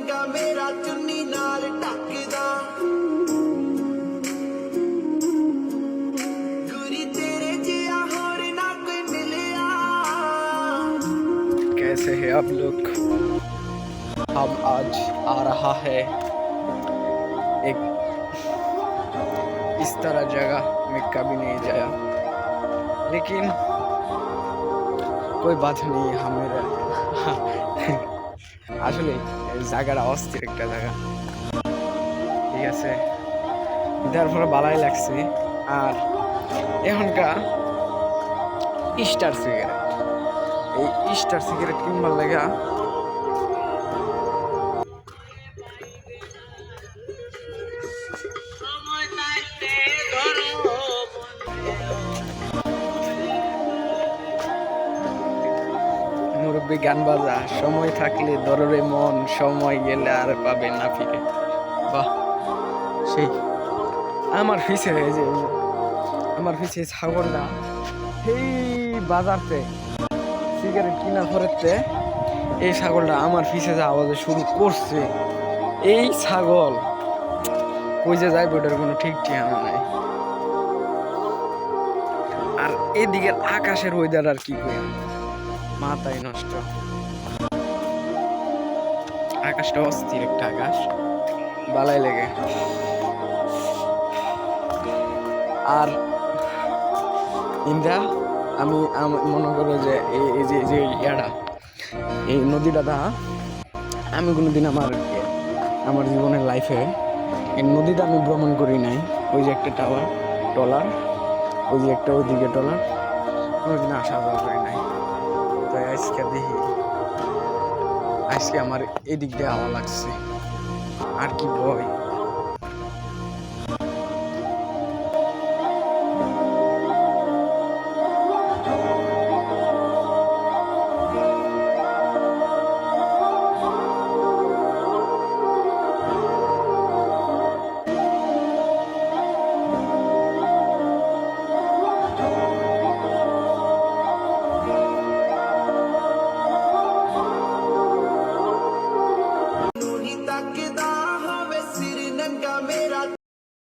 ਲਹਿੰਗਾ ਮੇਰਾ ਚੁੰਨੀ ਨਾਲ ਢੱਕਦਾ ਗੁਰੀ ਤੇਰੇ ਜਿਹਾ ਹੋਰ ਨਾ ਕੋਈ ਮਿਲਿਆ। कैसे हैं आप लोग? अब आज आ रहा है एक इस तरह जगह मैं कभी नहीं जाया, लेकिन कोई बात नहीं। हमें আসলে জায়গাটা অস্থির একটা জায়গা, ঠিক আছে। দেওয়ার পরে ভালোই লাগছে। আর এখনকার স্টার সিগারেট, এই স্টার সিগারেট কিনবার লাগা মুরব্বী গান বাজা, সময় থাকলে দররে মন, সময় গেলে আর পাবে না ফিরে। বাহ, সেই আমার পিছে যে আমার পিছে ছাগলটা সেই বাজারতে সিগারেট কিনার পরেতে এই ছাগলটা আমার পিছে যা আওয়াজ শুরু করছে। এই ছাগল কই যে যাইব ওটার কোনো ঠিক ঠিকানা নাই। আর এদিকের আকাশের ওয়েদার আর কি কই, মাথায় নষ্ট। আকাশটা অস্থির একটা আকাশ, বালাই লেগে। আর ইন্দা আমি মনে করো যে এই যে ইয়াটা, এই নদীটা আমি কোনোদিন আমার জীবনের লাইফে এই নদীটা আমি ভ্রমণ করি নাই। ওই যে একটা ট্রলার, ওই যে একটা ওইদিকে ট্রলার, কোনোদিন আসা যাওয়া করি নাই। তাই আজকে দেখি, আজকে আমার এদিক দিয়ে হাওয়া লাগছে। আর কি ভয়।